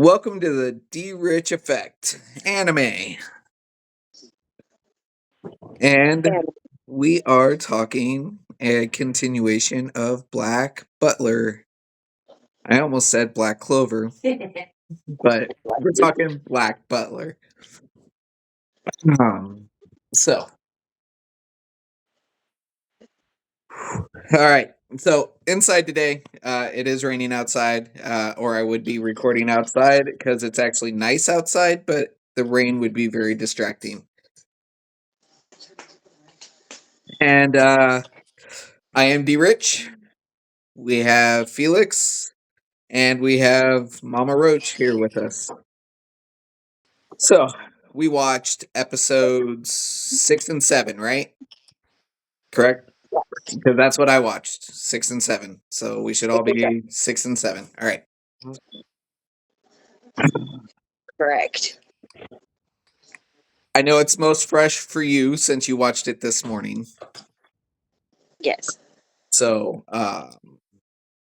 Welcome to the D-Rich Effect anime. And we are talking a continuation of Black Butler. I almost said Black Clover, but we're talking Black Butler. Um, so, all right. So, inside today, it is raining outside, or I would be recording outside because it's actually nice outside, but the rain would be very distracting. And I am D Rich. We have Felix and we have Mama Roach here with us. So we watched episodes 6 and 7, right? Correct? Because that's what I watched, 6 and 7. So we should all be 6 and 7. All right. Correct. I know it's most fresh for you since you watched it this morning. Yes. So,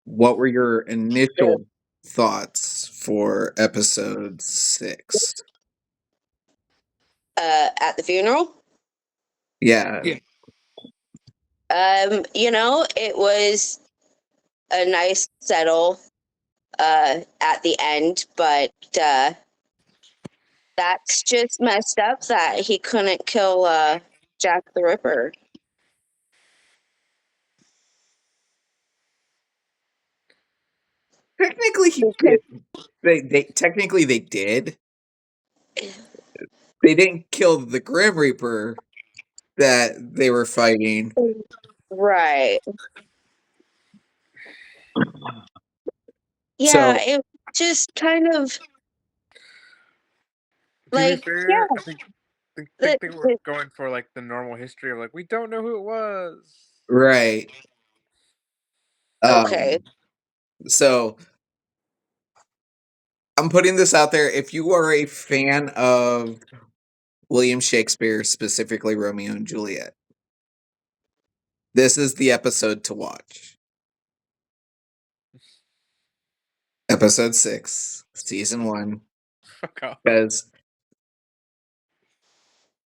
what were your initial thoughts for episode 6? At the funeral. Yeah. It was a nice settle at the end, but that's just messed up that he couldn't kill Jack the Ripper. Technically, he did. They did. They didn't kill the Grim Reaper that they were fighting. Right. Yeah, So, it just kind of To like be fair, yeah. I think they were going for like the normal history of like we don't know who it was. right. Okay. So I'm putting this out there. If you are a fan of William Shakespeare, specifically Romeo and Juliet, this is the episode to watch. Episode 6, season 1. Fuck off. Because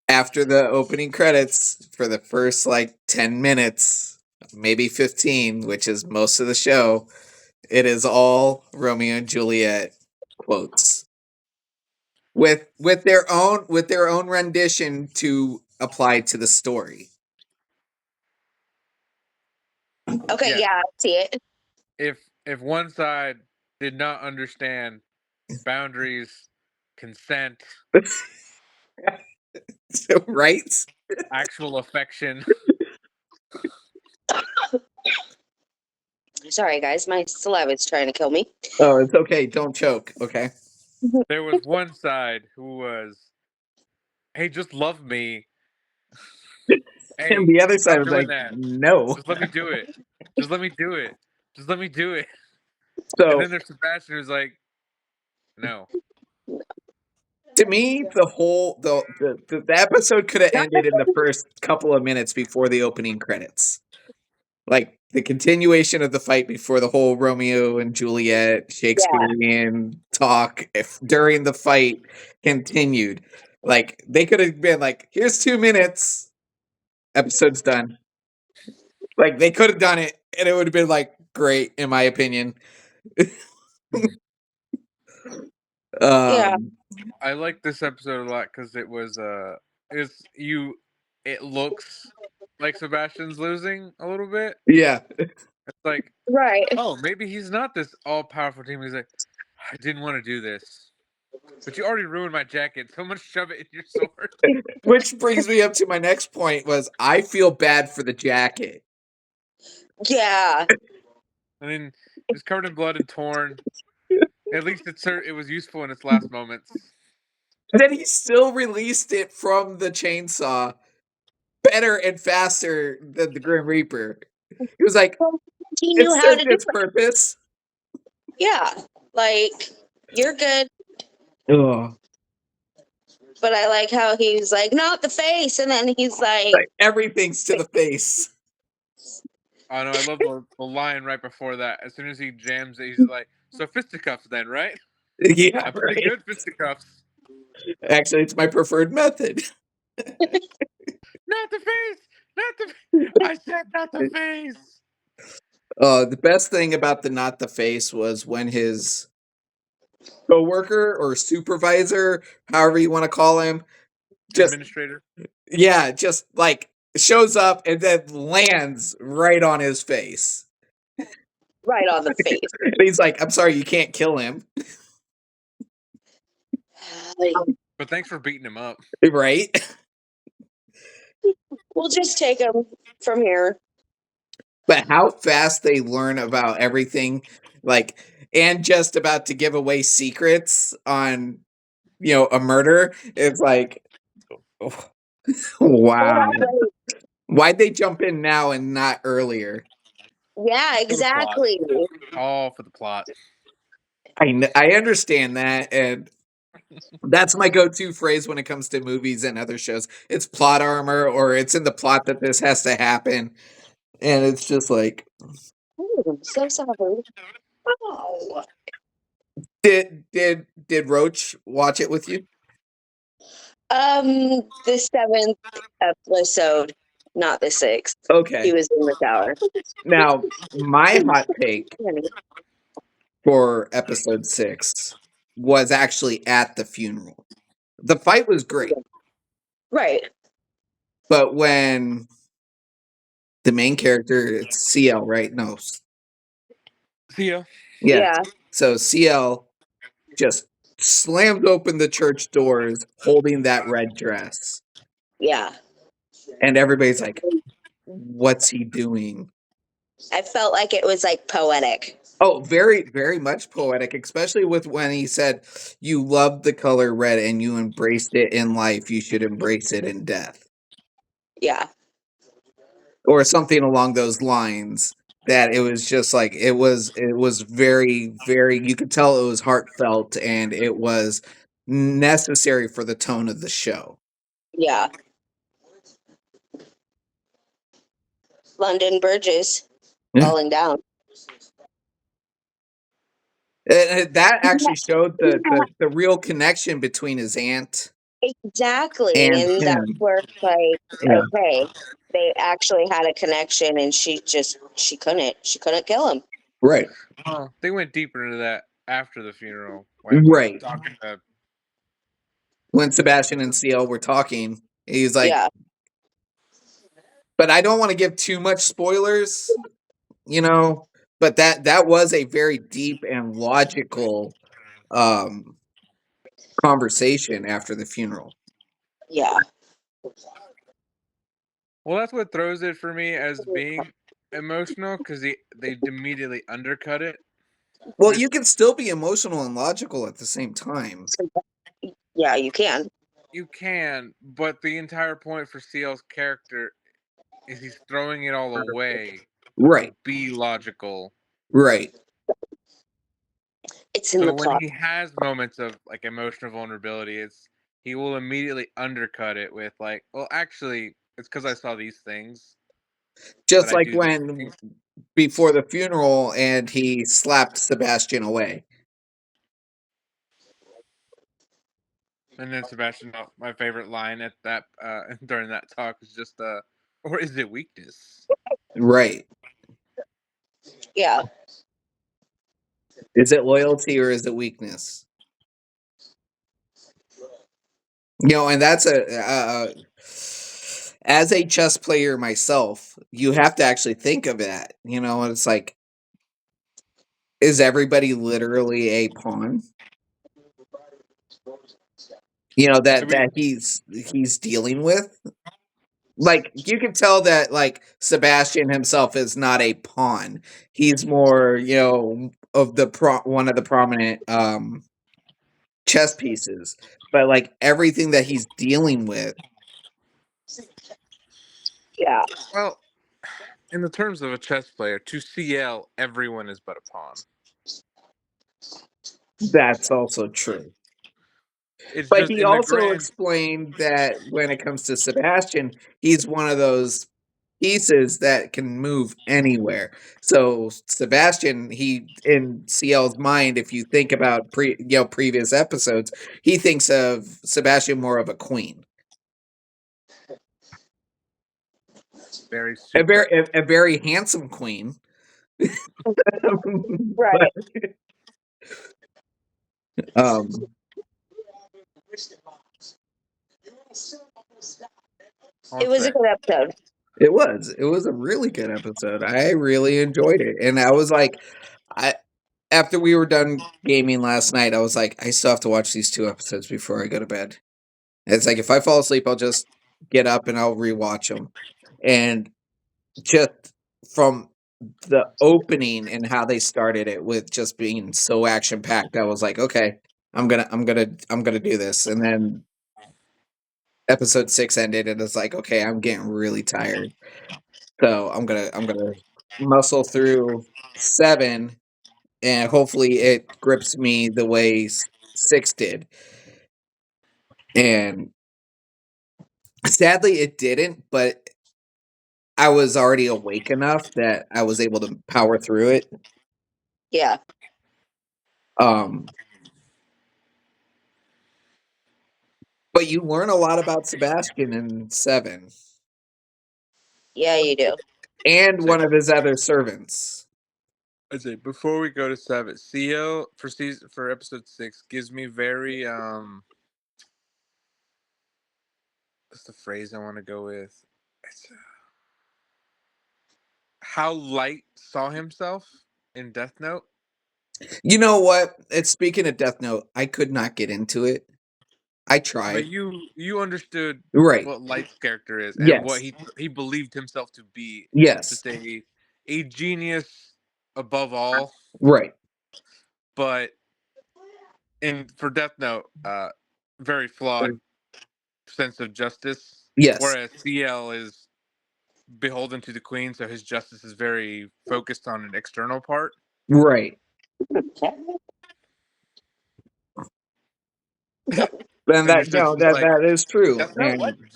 after the opening credits, for the first like 10 minutes, maybe 15, which is most of the show, it is all Romeo and Juliet quotes with their own rendition to apply to the story. Okay, yeah, I see it. If one side did not understand boundaries, consent, Right? actual affection, Sorry, guys, my saliva is trying to kill me. Oh, it's okay. Don't choke. Okay. there was one side who was, hey, just love me. Hey, And the other stop side was doing like, that. no. Just let me do it. Just let me do it. Just let me do it. So And then there's Sebastian who's like, no. to me, the episode could have ended in the first couple of minutes before the opening credits. Like the continuation of the fight before the whole Romeo and Juliet Shakespearean talk during the fight continued. Like they could have been like, here's 2 minutes, episode's done. Like they could have done it and it would have been like great in my opinion. Yeah. I like this episode a lot because it looks like Sebastian's losing a little bit. Yeah. It's like, Right. oh, maybe he's not this all-powerful team. He's like, I didn't want to do this, but you already ruined my jacket. Someone shove it in your sword. Which brings me up to my next point was I feel bad for the jacket. Yeah. I mean, it was covered in blood and torn. At least it was useful in its last moments. And then he still released it from the chainsaw better and faster than the Grim Reaper. He was like, He knew it how served to do its it. purpose. Yeah. Like, you're good. Ugh. But I like how he's like, not the face. And then he's like everything's to the face. Oh no, I love the line right before that. As soon as he jams it, he's like, so fisticuffs then, right? Yeah, I'm pretty right. good fisticuffs. Actually, it's my preferred method. Not the face. Not the. I said not the face. The best thing about the not the face was when his coworker or supervisor, however you want to call him, just Administrator. yeah, just like shows up and then lands right on his face. Right on the face. And he's like, "I'm sorry, you can't kill him." Like, But thanks for beating him up. Right? we'll just take him from here. But how fast they learn about everything, like, and just about to give away secrets on, a murder. It's like, oh, Hold wow. on, wait. Why'd they jump in now and not earlier? Yeah, For the plot. exactly. All for the plot. I understand that, and that's my go-to phrase when it comes to movies and other shows. It's plot armor, or it's in the plot that this has to happen, and it's just like, I'm so sorry. Oh. did Roach watch it with you? The 7th episode, not the 6th. He Okay. was in the tower. Now, my hot take for episode 6 was actually at the funeral. The fight was great, Right. but when the main character, it's CL, right? No, See ya. yeah. Yeah. So CL just slammed open the church doors holding that red dress. Yeah. And everybody's like, what's he doing? I felt like it was like poetic. Oh, very, very much poetic, especially with when he said, "You love the color red and you embraced it in life. You should embrace it in death," Yeah. or something along those lines. That it was just like it was very, very. You could tell it was heartfelt and it was necessary for the tone of the show. Yeah. London Bridges Yeah. falling down. And that actually showed the real connection between his aunt Exactly. and And that's him. where it's like, Yeah, okay, they actually had a connection and she couldn't kill him. right, Oh, they went deeper into that after the funeral when right. talking to. When Sebastian and CL were talking, he's like, Yeah. but I don't want to give too much spoilers, you know. But that was a very deep and logical um conversation after the funeral. Yeah. Well, that's what throws it for me as being emotional because they immediately undercut it. Well, With you can still be emotional and logical at the same time. Yeah, you can. you can, but the entire point for CL's character is he's throwing it all away to Right, be logical. right. It's in So the when plot. he has moments of like emotional vulnerability, he will immediately undercut it with like, well, actually, it's because I saw these things that Just I like do these when things. before the funeral and he slapped Sebastian away. And then Sebastian, my favorite line at that during that talk is just, or is it weakness? Right. Yeah. Is it loyalty or is it weakness? And that's as a chess player myself, you have to actually think of that. It's like, is everybody literally a pawn? I That mean, he's dealing with. Like you can tell that like Sebastian himself is not a pawn. He's more, of one of the prominent chess pieces. But like everything that he's dealing with, Yeah. well, in the terms of a chess player, to CL, everyone is but a pawn. that's also true. It's But just he in the also grand. explained that when it comes to Sebastian, he's one of those. pieces that can move anywhere. So Sebastian, he in CL's mind, if you think about previous episodes, he thinks of Sebastian more of a queen, Very super. a very handsome queen. Right. But It I'll was a say. good episode. it was a really good episode. I really enjoyed it, and I was like, I after we were done gaming last night, I was like, I still have to watch these 2 episodes before I go to bed. It's like if I fall asleep, I'll just get up and I'll rewatch them. And just from the opening and how they started it with just being so action packed, I was like, okay, I'm gonna do this. And then episode 6 ended, and it's like, okay, I'm getting really tired, so I'm gonna muscle through 7, and hopefully it grips me the way 6 did. And sadly, it didn't, but I was already awake enough that I was able to power through it. Yeah. Um, but you learn a lot about Sebastian in 7 Yeah, you do. and Say, one of his other servants. I say before we go to 7, CL for episode 6 gives me very what's the phrase I want to go with? It's, how Light saw himself in Death Note. You know what? It's speaking of Death Note, I could not get into it. I But tried. you understood Right. what Light's character is and what Yes. he believed himself to be. Yes. Just a genius above all. Right. But in for Death Note, very flawed sense of justice. Yes. Whereas CL is beholden to the queen, so his justice is very focused on an external part. Right. Then And you're that just no, just like that is true. Death Note. What? And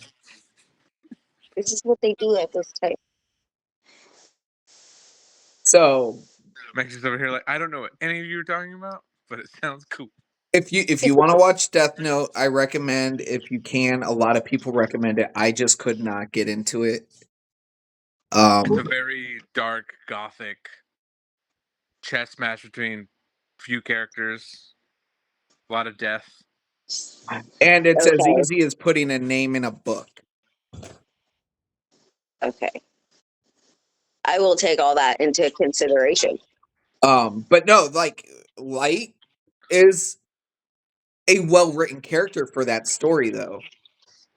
This is what they do at this time. so Max is over here like I don't know what any of you are talking about, but it sounds cool. if you want to watch Death Note, I recommend if you can. A lot of people recommend it. I just could not get into it. It's a Um, very dark, gothic chess match between few characters, a lot of death. and it's as Okay. easy as putting a name in a book. Okay. I will take all that into consideration. But no, like Light is a well written character for that story, though.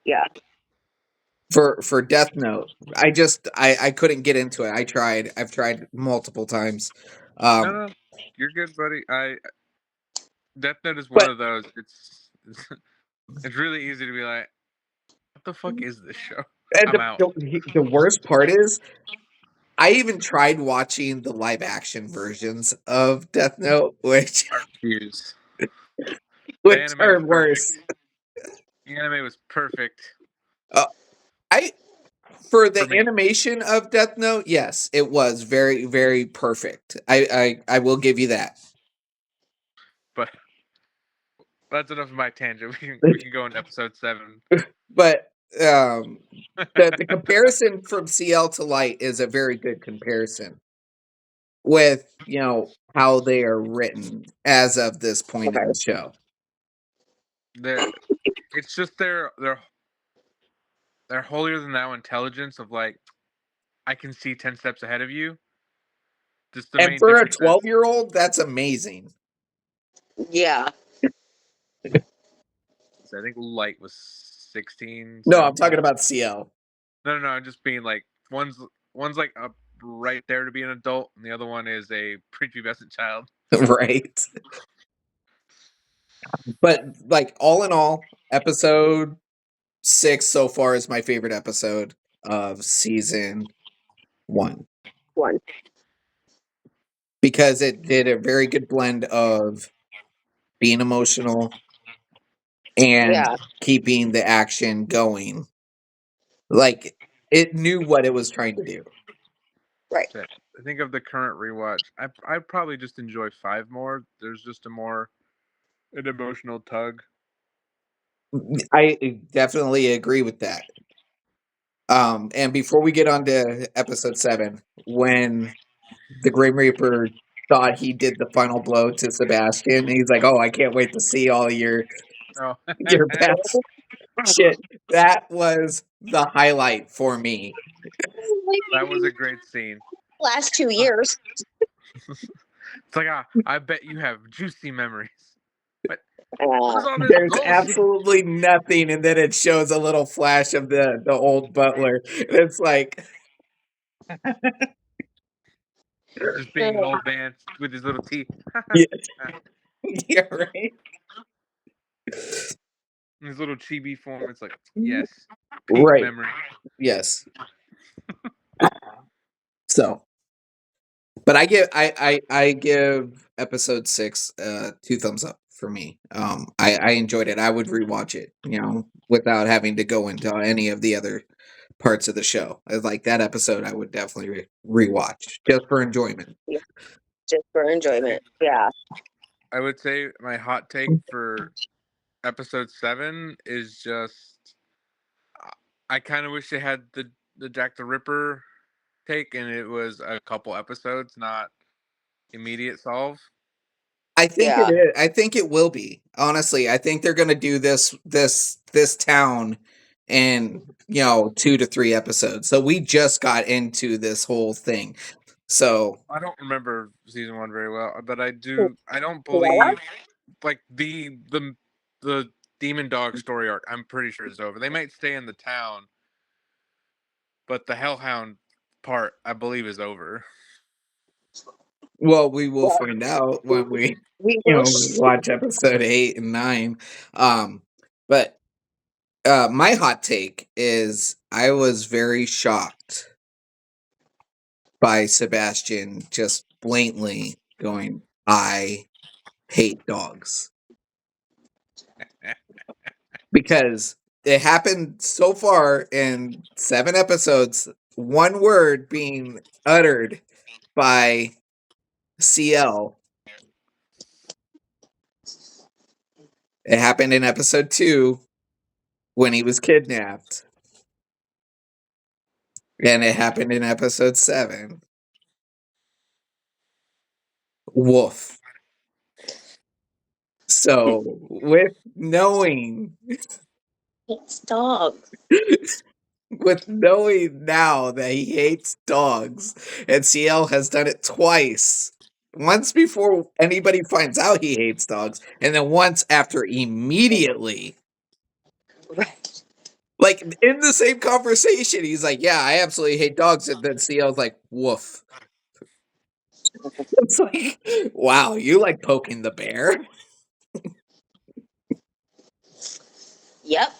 Yeah. For Death Note, I couldn't get into it. I tried. I've tried multiple times. No, Um, no, you're good, buddy. Death Note is one but of those. It's really easy to be like, what the fuck is this show? and I'm out. the worst part is, I even tried watching the live action versions of Death Note, I refuse. The which anime was are perfect. worse. The anime was perfect Uh, I for for the me, animation of Death Note, yes, it was very perfect. I will give you that. but that's enough of my tangent. We can go into episode 7. But the comparison from CL to Light is a very good comparison with how they are written as of this point in Okay. the show. They're, it's just their holier than thou intelligence of like I can see 10 steps ahead of you. Just the And main for a difference is 12-year-old, that's amazing. Yeah. I think Light was 16, No, I'm 17. talking about CL. No. I'm just being like one's like up right there to be an adult, and the other one is a prepubescent child. Right. But like all in all, episode 6 so far is my favorite episode of season 1 One. because it did a very good blend of being emotional and Yeah. keeping the action going. Like it knew what it was trying to do. Right. So, I think of the current rewatch, I probably just enjoy 5 more. There's just an emotional tug. I definitely agree with that. And before we get on to episode 7, when the Grim Reaper thought he did the final blow to Sebastian, he's like, "Oh, I can't wait to see all Oh, your past shit." That was the highlight for me. that was a great scene. Last 2 years. It's like, I bet you have juicy memories. But Uh, what is all this There's bullshit? absolutely nothing, and then it shows a little flash of the old butler. It's like, Just being an old man with his little teeth. yeah, yeah, right, His little chibi form. It's like, yes, peak right, memory. yes. So, but I give episode 6 2 thumbs up for me. I enjoyed it. I would rewatch it, without having to go into any of the other parts of the show. Like that episode, I would definitely rewatch just for enjoyment. yeah, just for enjoyment. Yeah. I would say my hot take for episode 7 is just I kind of wish they had the Jack the Ripper take, and it was a couple episodes, not immediate solve. I think it Yeah. is. I think it will be. Honestly, I think they're going to do this town in 2 to 3 episodes. So we just got into this whole thing. So I don't remember season 1 very well, but I Cruella? do. I don't believe like the demon dog story arc. I'm pretty sure is over. They might stay in the town, but the hellhound part, I believe, is over. well, we will Well, find out when we we will. watch episode 8 and 9. But my hot take is I was very shocked by Sebastian just blatantly going, "I hate dogs." Because it happened so far in 7 episodes, one word being uttered by CL. It happened in episode 2 when he was kidnapped. And it happened in episode 7. Woof. So, with knowing It's dogs. with knowing now that he hates dogs, and CL has done it twice. Once before anybody finds out he hates dogs, and then once after immediately. Right. Like in the same conversation, he's like, "Yeah, I absolutely hate dogs," and then CL's like, "Woof." It's like, wow, you like poking the bear. Yep.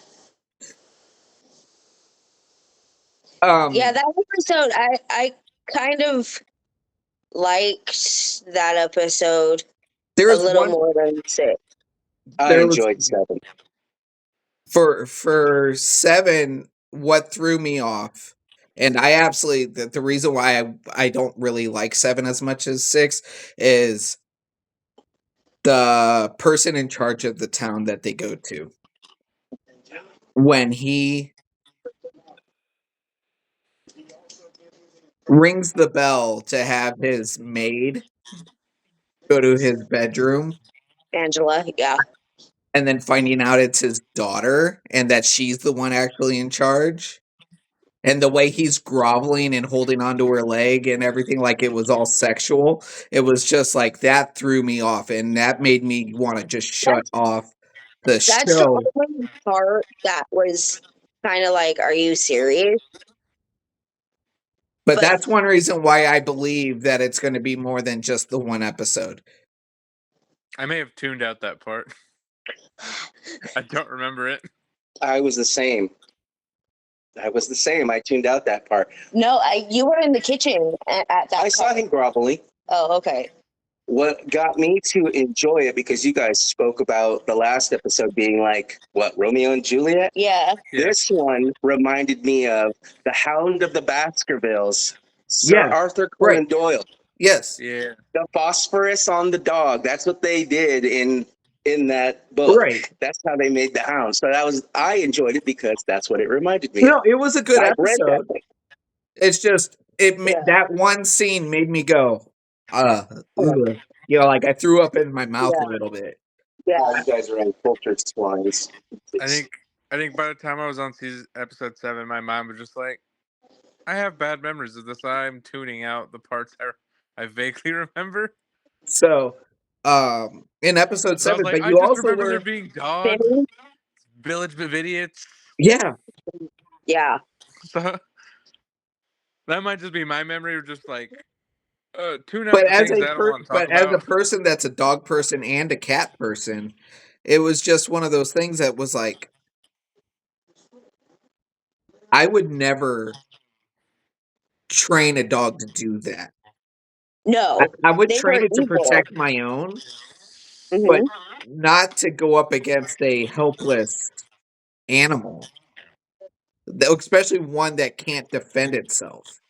Yeah, Um, that episode, I kind of liked that episode there a was little one. more than 6. I There was enjoyed 7. for 7. What threw me off, and I absolutely the reason why I don't really like 7 as much as 6 is the person in charge of the town that they go to. When he rings the bell to have his maid go to his bedroom, Angela, yeah. and then finding out it's his daughter and that she's the one actually in charge. And the way he's groveling and holding onto her leg and everything like it was all sexual, it was just like that threw me off, and that made me want to just shut That's off the that's the show. only part that was kind of like, are you serious? But But that's one reason why I believe that it's going to be more than just the one episode. I may have tuned out that part. I don't remember it. I was the same. I tuned out that part. no, you were in the kitchen at that I saw part. him groveling. Oh, okay. what got me to enjoy it, because you guys spoke about the last episode being like, what, Romeo and Juliet? Yeah. Yeah. This one reminded me of The Hound of the Baskervilles, Sir Yeah, Arthur right. Conan Doyle. Yes. Yeah. The phosphorus on the dog. That's what they did in that book. Right. That's how they made the hound. So I enjoyed it because that's what it reminded me No, of. it was a good I've read that episode. thing. It's just Yeah. that one scene made me go, ugh. You know, like I threw up in my mouth Yeah. a little bit. Yeah. Oh, you guys are uncultured swines. I think by the time I was on episode 7, my mind was just like, I have bad memories of this. I'm tuning out the parts I vaguely remember. So, in episode So I was 7, like, but I you just also remember there learn, being dogs, village of idiots. yeah. Yeah. So that might just be my memory of just like tune out But the things I don't want to talk as a about. person that's a dog person and a cat person, it was just one of those things that was like, I would never train a dog to do that. No, I would they train were it to evil. protect my own, but Hmm. not to go up against a helpless animal, especially one that can't defend itself.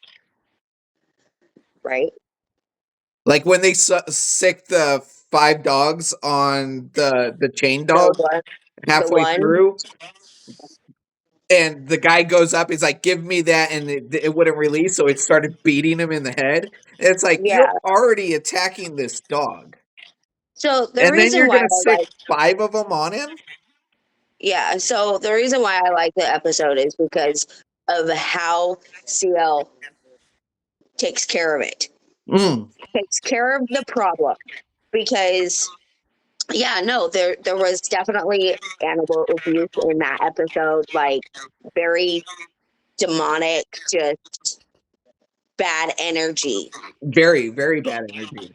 Right. Like when they sick the 5 dogs on the chain The dog one. The halfway one. through, and the guy goes up, he's like, "Give me that," and it wouldn't release, so it started beating him in the head. And it's like, Yeah. you're already attacking this dog, So the and then reason you're why gonna I sick like, 5 of them on him. yeah. So the reason why I like the episode is because of how CL takes care of it. Mm, Takes care of the problem. Because yeah, no, there was definitely animal abuse in that episode, like very demonic, just bad energy. very, very bad energy.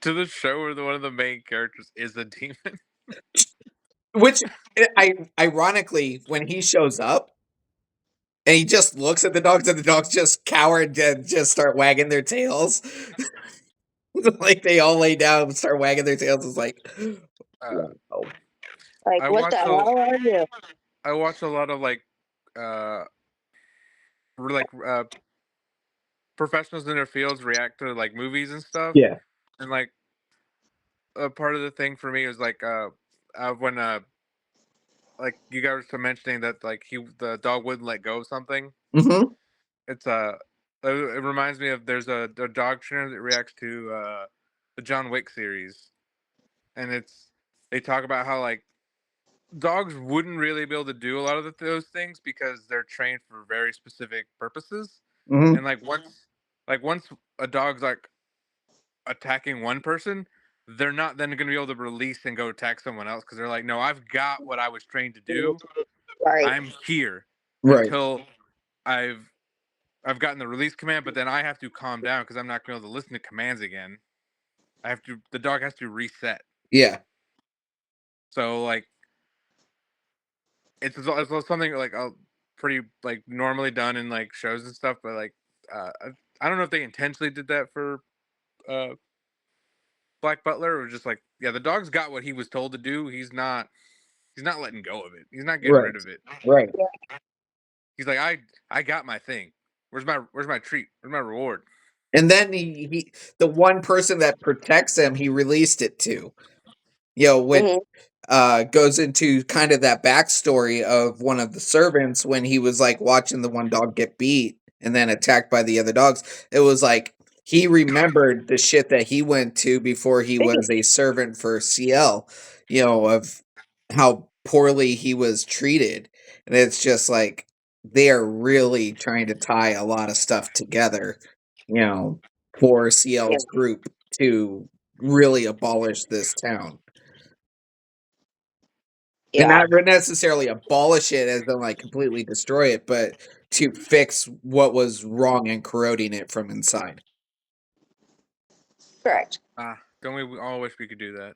To the show where one of the main characters is a demon. Which, ironically, when he shows up and he just looks at the dogs, and the dogs just cower and just start wagging their tails, like they all lay down and start wagging their tails. It's like, Uh, wow. Like, I what the watch hell are you? I watch a lot of like uh like professionals in their fields react to like movies and stuff, Yeah. and like a part of the thing for me is like when like you guys were mentioning that like the dog wouldn't let go of something. Hmm. It's it reminds me of there's a dog trainer that reacts to the John Wick series, and they talk about how like dogs wouldn't really be able to do a lot of those things because they're trained for very specific purposes, Hmm. and once a dog's like attacking one person, they're not then going to be able to release and go attack someone else because they're like, no, I've got what I was trained to do. Right. I'm here Right. until I've gotten the release command, but then I have to calm down because I'm not going to be able to listen to commands again. The dog has to reset. Yeah. So like it's something like pretty like normally done in like shows and stuff, but like I don't know if they intentionally did that for uh Black Butler or just like yeah, the dog's got what he was told to do. He's not letting go of it. He's not getting Right. rid of it. Right. He's like I got my thing. Where's my treat? Where's my reward? And then he the one person that protects him, he released it to. You know, when Hmm. goes into kind of that backstory of one of the servants when he was like watching the one dog get beat and then attacked by the other dogs. It was like he remembered the shit that he went to before he was a servant for CL, you know, of how poorly he was treated. And it's just like they are really trying to tie a lot of stuff together, you know, for Yeah. CL's group to really abolish this town. And Yeah. not necessarily abolish it as in, like, completely destroy it, but to fix what was wrong and corroding it from inside. Correct. Don't we all wish we could do that?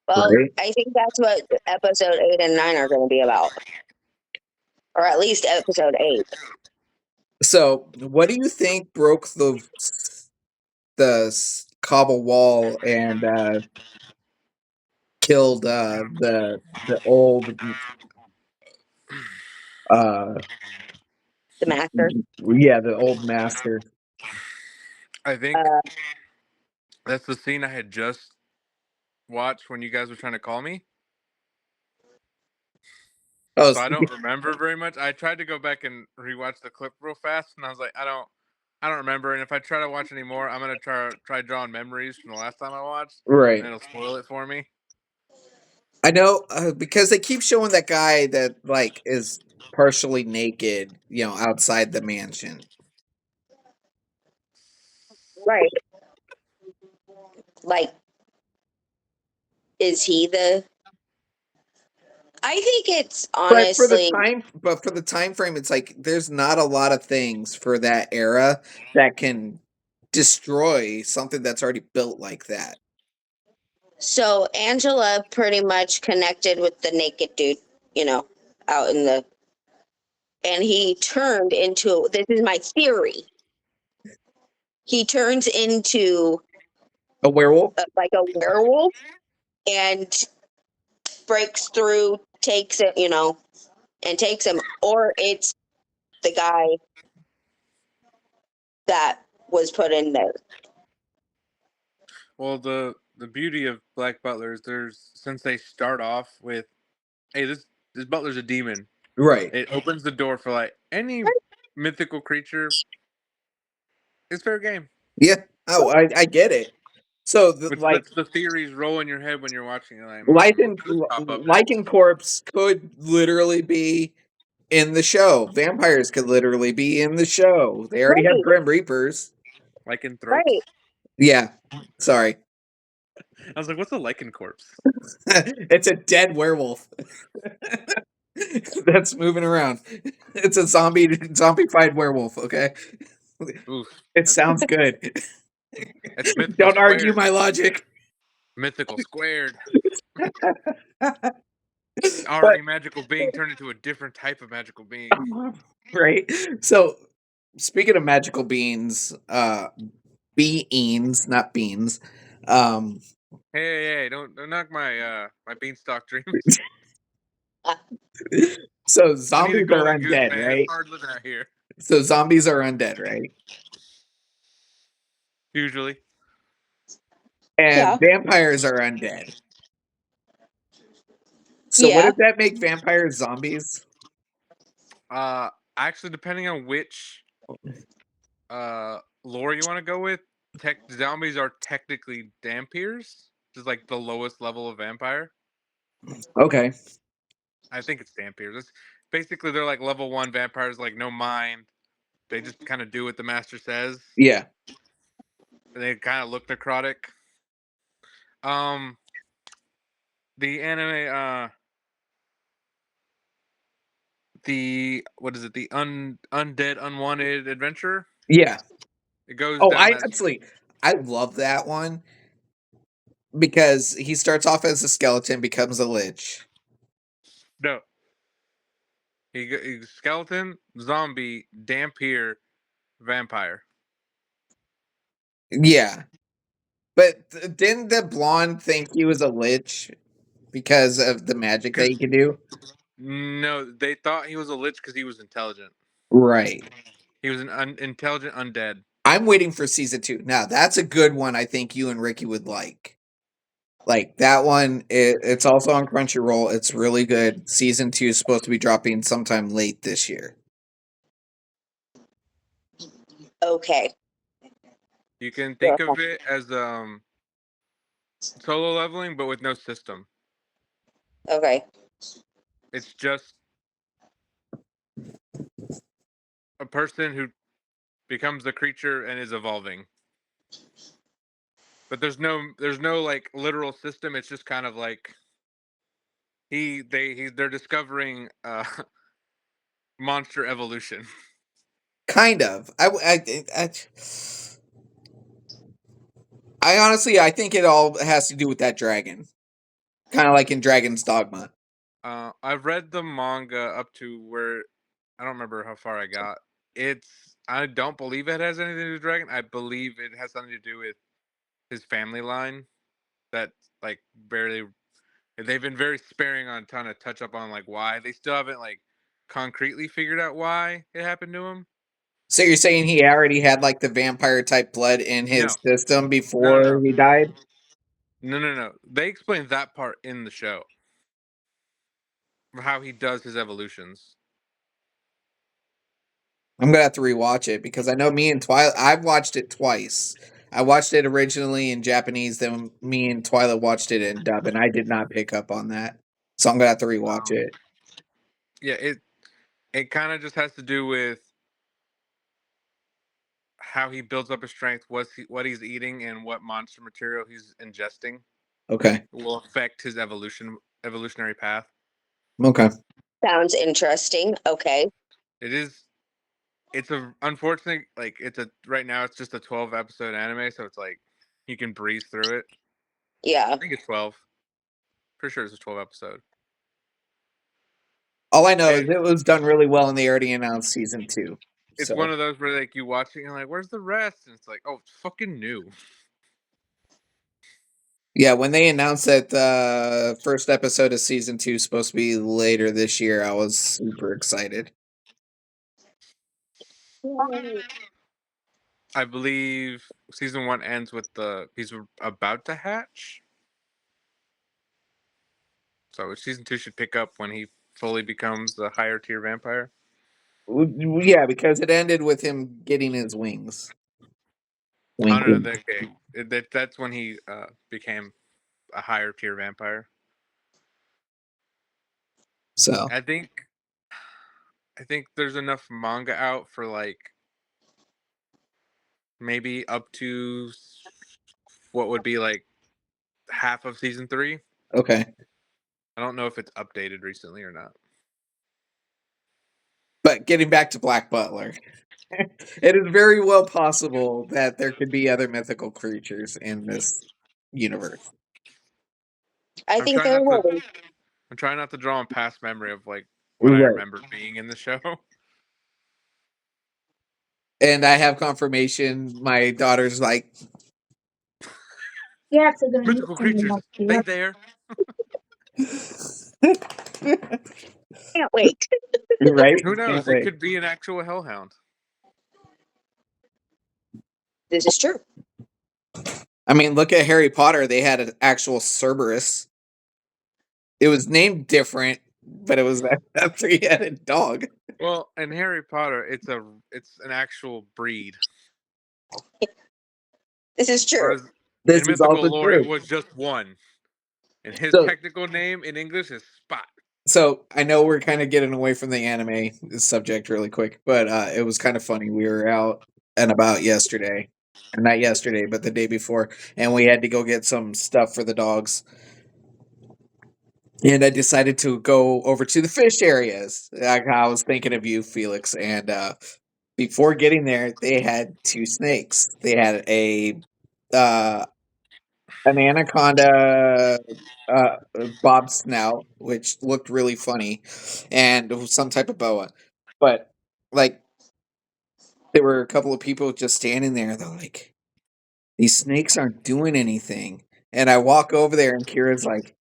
Well, Right? I think that's what episode 8 and 9 are going to be about, or at least episode 8. So, what do you think broke the cobble wall and killed the old uh The master. the old master. I think Uh, that's the scene I had just watched when you guys were trying to call me. Oh, So I don't remember very much. I tried to go back and rewatch the clip real fast, and I was like, I don't remember. And if I try to watch anymore, I'm gonna try drawing memories from the last time I watched, right. and it'll spoil it for me. I know because they keep showing that guy that like is partially naked, outside the mansion. right. Like, is he the? I think it's honestly. But for the time frame, it's like there's not a lot of things for that era that can destroy something that's already built like that. So Angela pretty much connected with the naked dude, out in the, and he turned into, this is my theory. He turns into A werewolf? like a werewolf and breaks through, takes it, and takes him, or it's the guy that was put in there. Well, the beauty of Black Butlers, there's since they start off with, hey, this butler's a demon. Right. It opens the door for like any mythical creature. It's fair game. Yeah. Oh, I get it. So Which lets the theories roll in your head when you're watching it. Like, Lycan could pop up next. Lycan Corpse could literally be in the show. Vampires could literally be in the show. They already have Right, Grim Reapers. Lichen throats. right. Yeah. Sorry. I was like, what's a lichen corpse? It's a dead werewolf that's moving around. It's a zombified werewolf, okay? Oof. It sounds good. It's mythical Don't squared. argue my logic. Mythical squared. But Already magical being turned into a different type of magical being. right. So speaking of magical beings, beings, not beans. Um Hey, don't knock my my beanstalk dreams. so I need a zombies are golden goose, undead, man. right? It's hard living out here. So zombies are undead, right? Usually. And Yeah. vampires are undead. So Yeah. wouldn't that make vampires zombies? Actually, depending on which lore you want to go with, zombies are technically dampiers, which is like the lowest level of vampire. Okay. I think it's dampiers. It's basically they're like level 1 vampires, like no mind. They just kind of do what the master says. Yeah. And they kind of look necrotic. Um, the anime, the what is it? The undead unwanted adventure. Yeah. It goes Oh, down that. I love that one because he starts off as a skeleton, becomes a lich. No, he's skeleton, zombie, dampier, vampire. Yeah. But didn't the blonde think he was a lich because of the magic that he could do? No, they thought he was a lich because he was intelligent. Right. He was an intelligent undead. I'm waiting for season 2. Now, that's a good one I think you and Ricky would like. Like that one, it's also on Crunchyroll. It's really good. Season 2 is supposed to be dropping sometime late this year. Okay. You can think of it as solo leveling, but with no system. Okay. It's just a person who becomes the creature and is evolving. But there's no like literal system. It's just kind of like they're discovering monster evolution. Kind of. I honestly, I think it all has to do with that dragon. Kind of like in Dragon's Dogma. I've read the manga up to where I don't remember how far I got. I don't believe it has anything to do with dragon. I believe it has something to do with his family line that like barely. They've been very sparing on trying to touch up on like why they still haven't like concretely figured out why it happened to him. So you're saying he already had like the vampire type blood in No, his system no, before no, he died? no. They explained that part in the show, how he does his evolutions. I'm gonna have to rewatch it because I know me and Twilight. I've watched it twice. I watched it originally in Japanese, then me and Twilight watched it in dub, and I did not pick up on that. So I'm gonna have to rewatch it. Yeah, it kind of just has to do with how he builds up his strength, what he's eating, and what monster material he's ingesting Okay. will affect his evolutionary path. Okay. Sounds interesting. Okay. It is. It's a unfortunate like it's a right now it's just a 12 episode anime, so it's like you can breeze through it. Yeah. I think it's 12. Pretty sure it's a 12 episode. All I know is And it was done really well, and they already announced season 2. it's So one of those where like you watch it and you're like, where's the rest? And it's like, oh, it's fucking new. yeah, when they announced that the first episode of season 2 is supposed to be later this year, I was super excited. I believe season 1 ends with he's about to hatch. So season 2 should pick up when he fully becomes a higher tier vampire. Yeah, because it ended with him getting his wings. Oh Wink, no, wink. okay. That's when he became a higher tier vampire. So I think there's enough manga out for like maybe up to what would be like half of season 3. okay. I don't know if it's updated recently or not. But getting back to Black Butler, it is very well possible that there could be other mythical creatures in this universe. I I'm think trying there not to. will. I'm trying not to draw on past memory of like when I Right. remember being in the show. And I have confirmation. My daughter's like, Mythical creatures, they there. Can't wait. right? Who Can't knows? It wait. could be an actual hellhound. This is true. I mean, look at Harry Potter. They had an actual Cerberus. It was named different, but it was a three-headed dog. Well, in Harry Potter, it's an actual breed. This is true. Whereas This in is mythical also lore, it true. was just one. And his So, technical name in English is Spot. so I know we're kind of getting away from the anime subject really quick, but it was kind of funny. We were out and about yesterday, or not yesterday, but the day before, and we had to go get some stuff for the dogs. And I decided to go over to the fish areas. I was thinking of you, Felix. And before getting there, they had two snakes. They had uh, an anaconda bob snout, which looked really funny, and some type of boa. But like, there were a couple of people just standing there. They're like, "These snakes aren't doing anything." And I walk over there, and Kira's like,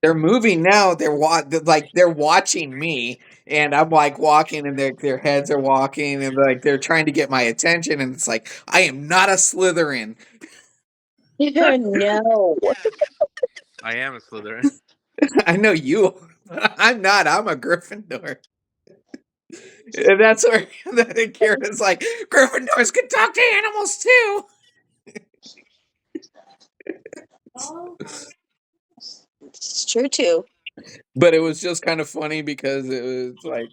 they're moving now. They're watching me, and I'm like walking, and their heads are walking, and like they're trying to get my attention. And it's like I am not a Slytherin. No. I am a Slytherin. I know you, but I'm not. I'm a Gryffindor. And that's where the Kira's like Gryffindors can talk to animals too. It's true too. But it was just kind of funny because it was like,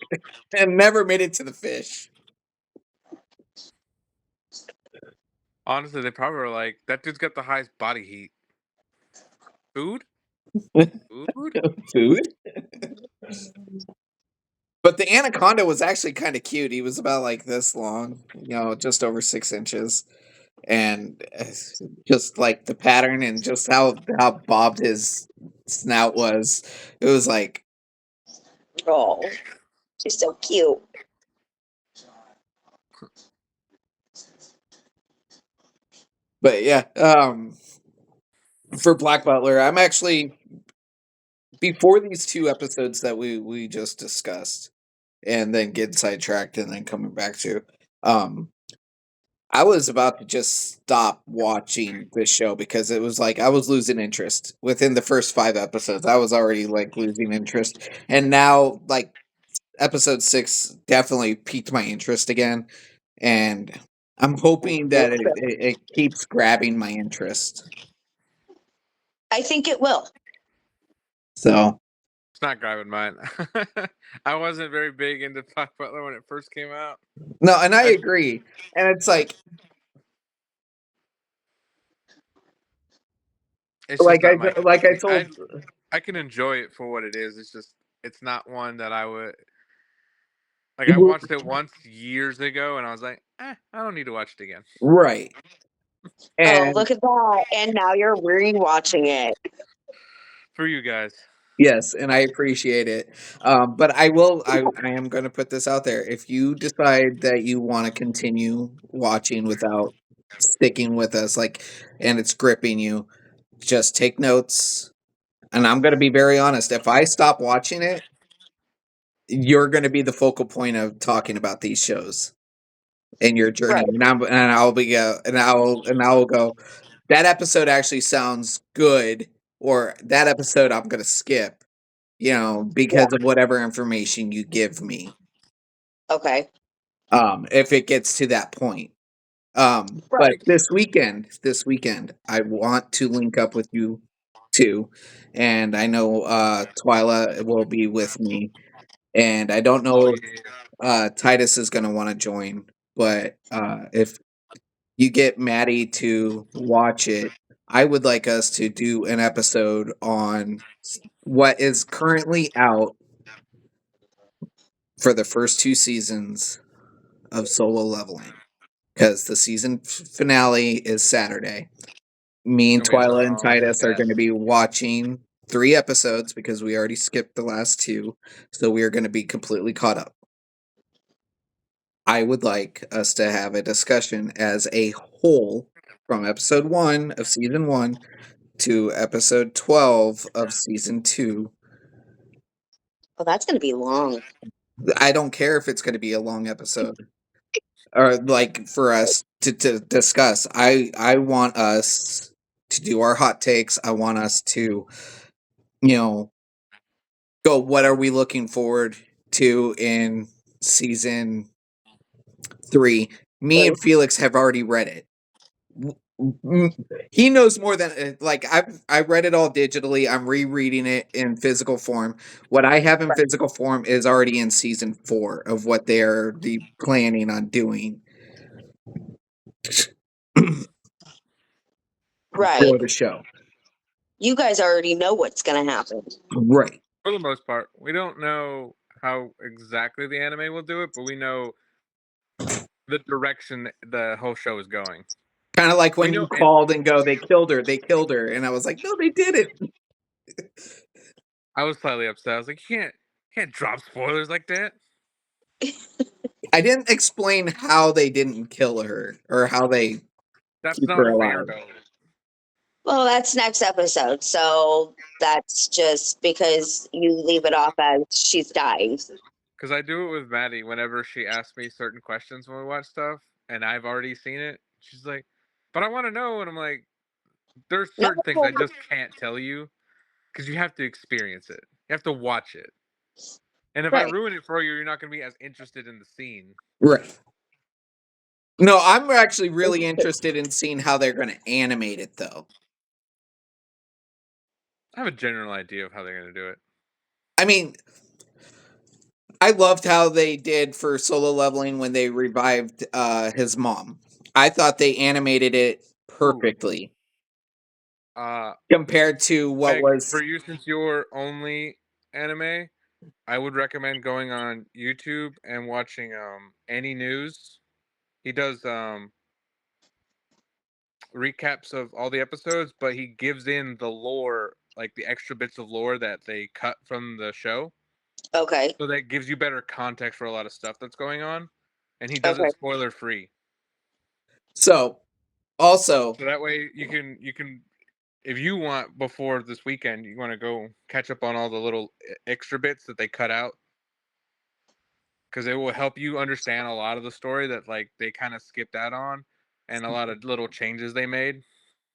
and never made it to the fish. Honestly, they probably were like, that dude's got the highest body heat. Food? Food? Food. But the anaconda was actually kind of cute. He was about like this long, just over 6 inches, and just like the pattern and just how bobbed his snout was. It was like, Oh, she's so cute. But yeah, for Black Butler, I'm actually before these two episodes that we just discussed, and then getting sidetracked and then coming back to. Um, I was about to just stop watching this show because it was like I was losing interest within the first 5 episodes. I was already like losing interest, and now like episode 6 definitely piqued my interest again, and I'm hoping that it keeps grabbing my interest. I think it will. So It's not grabbing mine. I wasn't very big into Black Butler when it first came out. no, and I I, agree, and it's like it's just not my cup of like I tea. told. I can enjoy it for what it is. It's just it's not one that I would like. I w- watched it once years ago, and I was like, I don't need to watch it again. Right. Oh, And look at that. And now you're rewatching it. For you guys, yes, and I appreciate it. But I am going to put this out there. If you decide that you want to continue watching without sticking with us, like, and it's gripping you, just take notes. And I'm going to be very honest. If I stop watching it, you're going to be the focal point of talking about these shows and your journey. Right. And I'll be and I will go. That episode actually sounds good, or that episode I'm going to skip, Yeah. because of whatever information you give me. Okay. If it gets to that point. But Right. this weekend, I want to link up with you too. And I know Twyla will be with me. And I don't oh know if yeah, Titus is gonna want to join, but if you get Maddie to watch it, I would like us to do an episode on what is currently out for the first 2 seasons of Solo Leveling, because the season finale is Saturday. Me it's and gonna be a Twyla and long Titus are weekend. going to be watching 3 episodes because we already skipped the last 2, so we are going to be completely caught up. I would like us to have a discussion as a whole from episode 1 of season 1 to episode 12 of season 2. Well, that's going to be long. I don't care if it's going to be a long episode, or like for us to discuss. I want us to do our hot takes. I want us to, you know, go, what are we looking forward to in season 3? Me and Felix have already read it. He knows more than like I read it all digitally. I'm rereading it in physical form. What I have in physical form is already in season 4 of what they're planning on doing Right. for the show. You guys already know what's going to happen. Right. For the most part, we don't know how exactly the anime will do it, but we know the direction the whole show is going. Kind of like We when know you called and go, they killed her, and I was like, no, they didn't. I was slightly upset. I was like, you can't drop spoilers like that. I didn't explain how they didn't kill her or how they That's keep not her fair alive. though. Well, that's next episode. So that's just because you leave it off as she's dying. Because I do it with Maddie whenever she asks me certain questions when we watch stuff, and I've already seen it. She's like, "But I want to know," and I'm like, "There's No, certain things I just can't tell you because you have to experience it. You have to watch it. And if I right. ruin it for you, you're not going to be as interested in the scene." Right. No, I'm actually really interested in seeing how they're going to animate it, though. I have a general idea of how they're going to do it. I mean, I loved how they did for Solo Leveling when they revived his mom. I thought they animated it perfectly compared to what Meg, was. for you, since you're only anime, I would recommend going on YouTube and watching any news. He does recaps of all the episodes, but he gives in the lore, like the extra bits of lore that they cut from the show. Okay. So that gives you better context for a lot of stuff that's going on. And he does Okay. it spoiler free. So, Also, So that way you can if you want before this weekend, you want to go catch up on all the little extra bits that they cut out because it will help you understand a lot of the story that like they kind of skipped out on and a lot of little changes they made.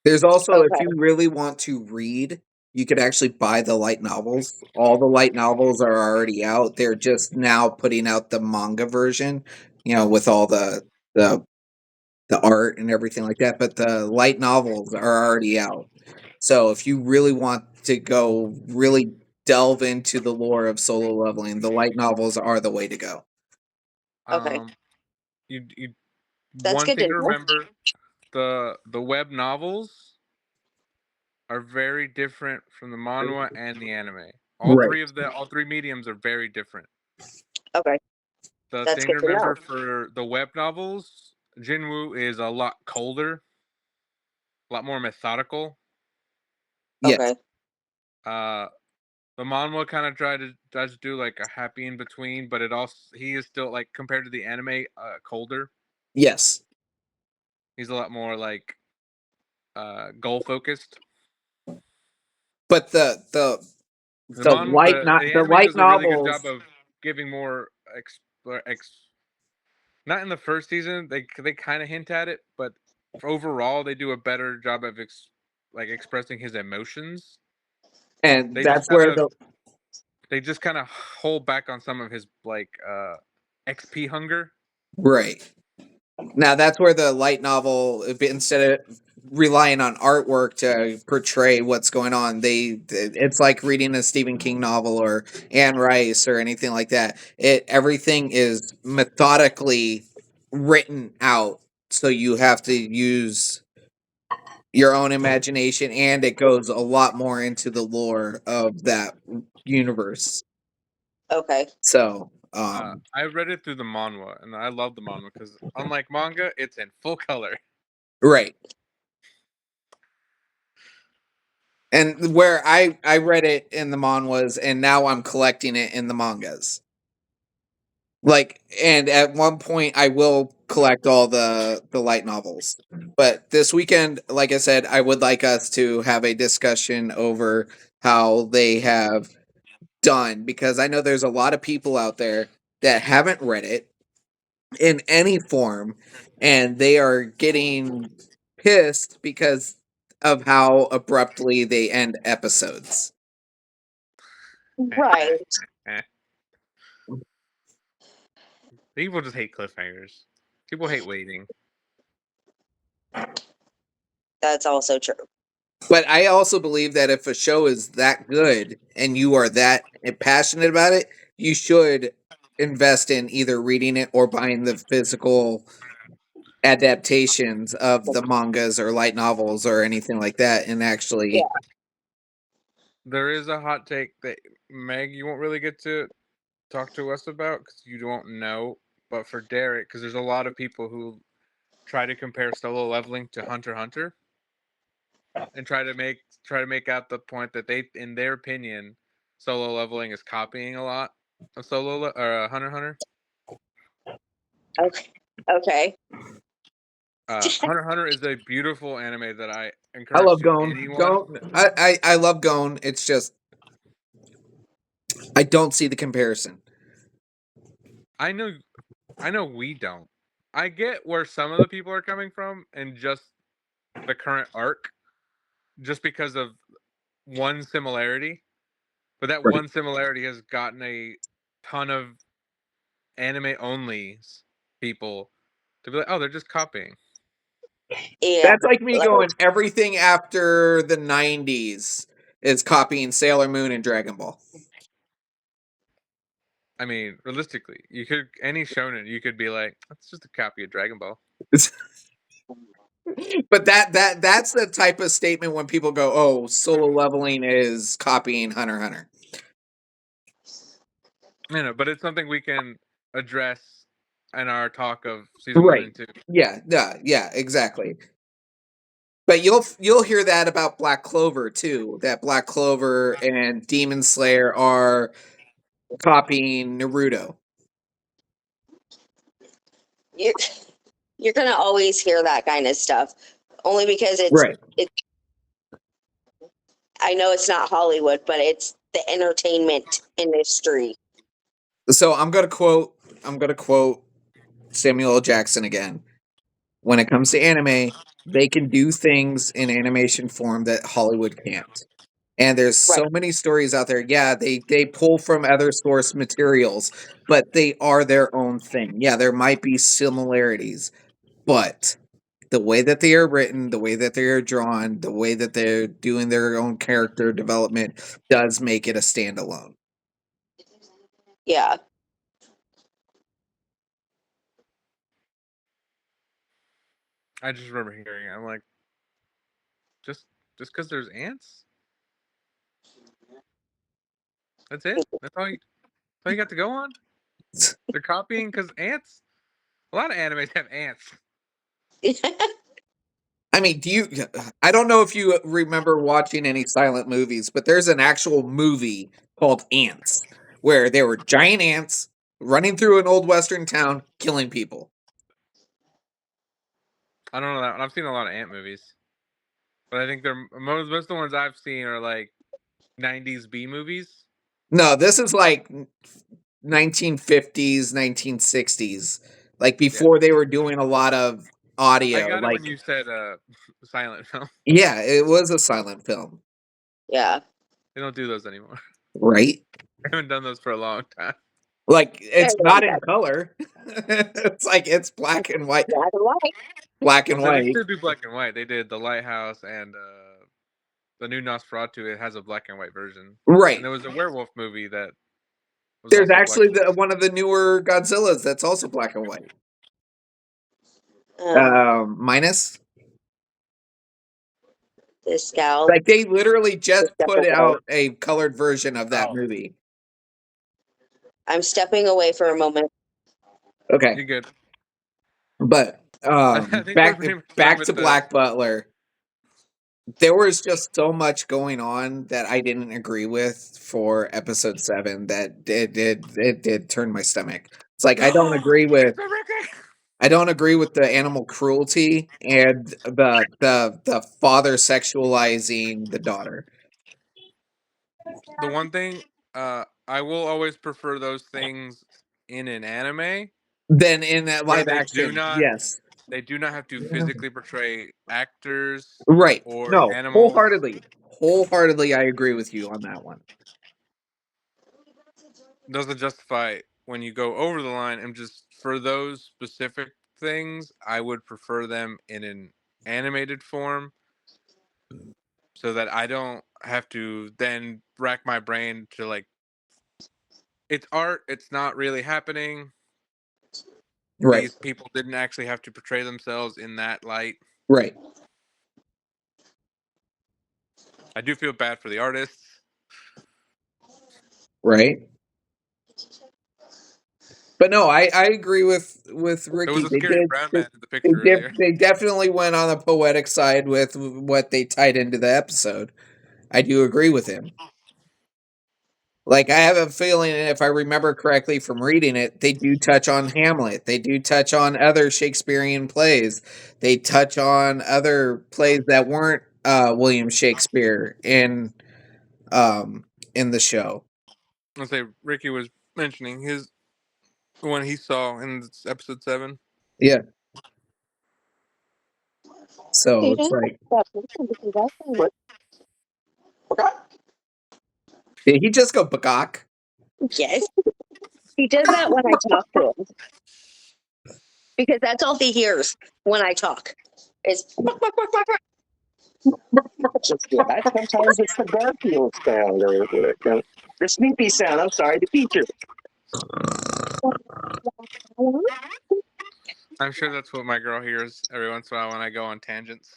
there's also, if Okay. you really want to read, you could actually buy the light novels. All the light novels are already out. They're just now putting out the manga version, with all the the art and everything like that. But the light novels are already out. So if you really want to go really delve into the lore of Solo Leveling, the light novels are the way to go. Okay. Um, you That's one good thing to to know. remember: the web novels are very different from the manhwa and the anime. Right. All three mediums are very different. Okay. The That's thing good to to know. remember for the web novels, Jinwoo is a lot colder, a lot more methodical. Yes. Okay. Uh, the manhwa kind of tries to do like a happy in between, but he is still like compared to the anime, colder. Yes. He's a lot more like goal focused. But the light not The the anime light does a really good job novels. of giving more not in the first season. They kind of hint at it, but overall they do a better job of expressing his emotions. And They just that's kind where of the they just kind of hold back on some of his XP hunger. right. Now that's where the light novel, instead of relying on artwork to portray what's going on, it's like reading a Stephen King novel or Anne Rice or anything like that. Everything is methodically written out, so you have to use your own imagination, and it goes a lot more into the lore of that universe. Okay. So, I read it through the manhwa, and I love the manhwa because unlike manga, it's in full color. right. And where I read it in the manhwas, and now I'm collecting it in the mangas. Like, and at one point I will collect all the light novels. But this weekend, like I said, I would like us to have a discussion over how they have done, because I know there's a lot of people out there that haven't read it in any form, and they are getting pissed because of how abruptly they end episodes. Right. People just hate cliffhangers. People hate waiting. That's also true. But I also believe that if a show is that good and you are that passionate about it, you should invest in either reading it or buying the physical adaptations of the mangas or light novels or anything like that, and Yeah. actually There is a hot take that Meg, you won't really get to talk to us about because you don't know. But for Derek, because there's a lot of people who try to compare solo leveling to Hunter x Hunter and try to make out the point that they, in their opinion, solo leveling is copying a lot of Hunter x Hunter. Okay. Okay. Hunter x Hunter is a beautiful anime that I I encourage love to Gon. anyone. Gon I love Gon. It's just I don't see the comparison. I know, I know we don't. I get where some of the people are coming from and just the current arc, just because of one similarity. But that Right. one similarity has gotten a ton of anime only people to be like, oh, they're just copying. Yeah. That's like me Like, going, everything after the 90s is copying Sailor Moon and Dragon Ball. I mean, realistically, you could any shonen, you could be like, that's just a copy of Dragon Ball. But that's the type of statement when people go, "Oh, solo leveling is copying Hunter x Hunter." You know, but it's something we can address in our talk of season one Right. and two. Yeah, exactly. But you'll hear that about Black Clover too. That Black Clover and Demon Slayer are copying Naruto. you're, you're gonna always hear that kind of stuff. only because Right. I know it's not Hollywood, but it's the entertainment industry. So I'm gonna quote Samuel L. Jackson again. When it comes to anime, they can do things in animation form that Hollywood can't. And there's Right. so many stories out there. Yeah, they pull from other source materials, but they are their own thing. Yeah, there might be similarities, but the way that they are written, the way that they are drawn, the way that they're doing their own character development does make it a standalone. Yeah. I just remember hearing it. I'm like, just because there's ants? That's it? That's all you got to go on? They're copying because ants? A lot of animes have ants. I mean, I don't know if you remember watching any silent movies, but there's an actual movie called Ants where there were giant ants running through an old western town killing people. I don't know that one. I've seen a lot of ant movies. But I think they're most of the ones I've seen are like 90s B movies. No, this is like 1950s, 1960s, like before they were doing a lot of I audio. got it when Like, you said silent film. yeah, it was a silent film, Yeah. They don't do those anymore. right? I haven't done those for a long time. Like, Very it's long not in time. color. It's like it's black and white, Black and white. black and So they white. still do black and white. They did The Lighthouse and the new Nosferatu. It has a black and white version. Right. And there was a werewolf movie that was There's also black actually and white. one of the newer Godzillas that's also black and white. Minus. The scowl. Like, they literally just The put step away. out a colored version of that movie. I'm stepping away for a moment. Okay. You're good. But I think we're pretty much done back with to Black Butler. There was just so much going on that I didn't agree with for episode 7 that it did turn my stomach. It's like I don't agree with the animal cruelty and the father sexualizing the daughter. The one thing, I will always prefer those things in an anime Then in that where live action, yes. they do not have to physically portray actors Right. or No, animals. wholeheartedly I agree with you on that one. Doesn't justify when you go over the line, and just for those specific things, I would prefer them in an animated form so that I don't have to then rack my brain to like, it's art, it's not really happening. Right. These people didn't actually have to portray themselves in that light. Right. I do feel bad for the artists. Right. But no, I agree with There Ricky. was a scary brown man in the They, picture earlier. they definitely went on the poetic side with what they tied into the episode. I do agree with him. Like, I have a feeling, if I remember correctly from reading it, they do touch on Hamlet. They do touch on other Shakespearean plays. They touch on other plays that weren't William Shakespeare in the show. I'll say Ricky was mentioning his one he saw in episode 7. Yeah. So it's like, did he just go bagok? Yes. He does that when I talk to him. Because that's all he hears when I talk. Is Yeah, sometimes it's the Garfield sound or the Snoopy sound. I'm sorry, the feature. I'm sure that's what my girl hears every once in a while when I go on tangents.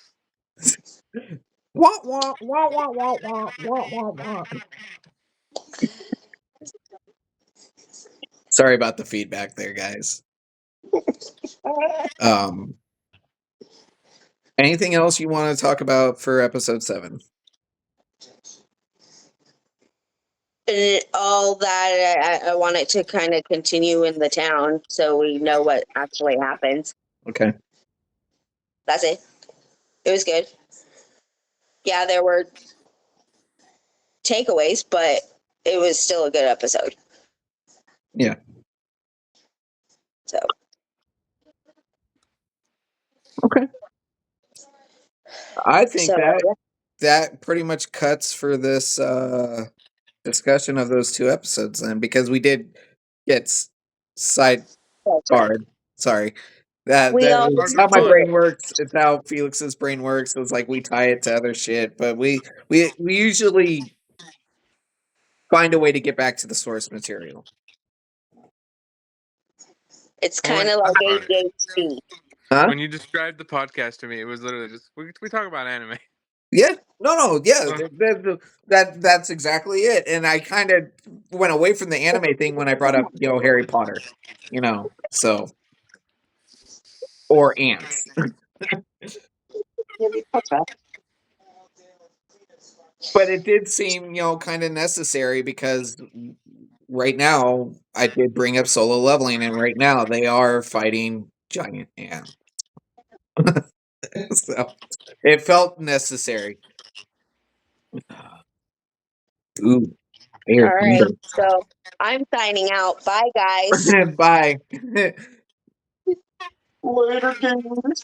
Wah, wah, wah, wah, wah, wah, wah, wah, wah. Sorry about the feedback there, guys. Anything else you want to talk about for episode 7? all that I want it to kind of continue in the town so we know what actually happens. Okay. That's it. It was good. Yeah, there were takeaways, but it was still a good episode. Yeah. So Okay. I think so yeah. that pretty much cuts for this discussion of those two episodes then, because we did get sidebarred. Sorry. We all It's how my see brain it. works. It's how Felix's brain works. It's like we tie it to other shit, but we usually find a way to get back to the source material. It's Well, kind of like about it. ADHD. Huh? When you described the podcast to me, it was literally just we talk about anime. Yeah. No, yeah. Uh. That's exactly it. And I kind of went away from the anime thing when I brought up, Harry Potter, so or ants. But it did seem, kind of necessary because right now I did bring up solo leveling, and right now they are fighting giant ants. So it felt necessary. Ooh, All air right. thunder. So I'm signing out. Bye, guys. Bye. Later, dudes.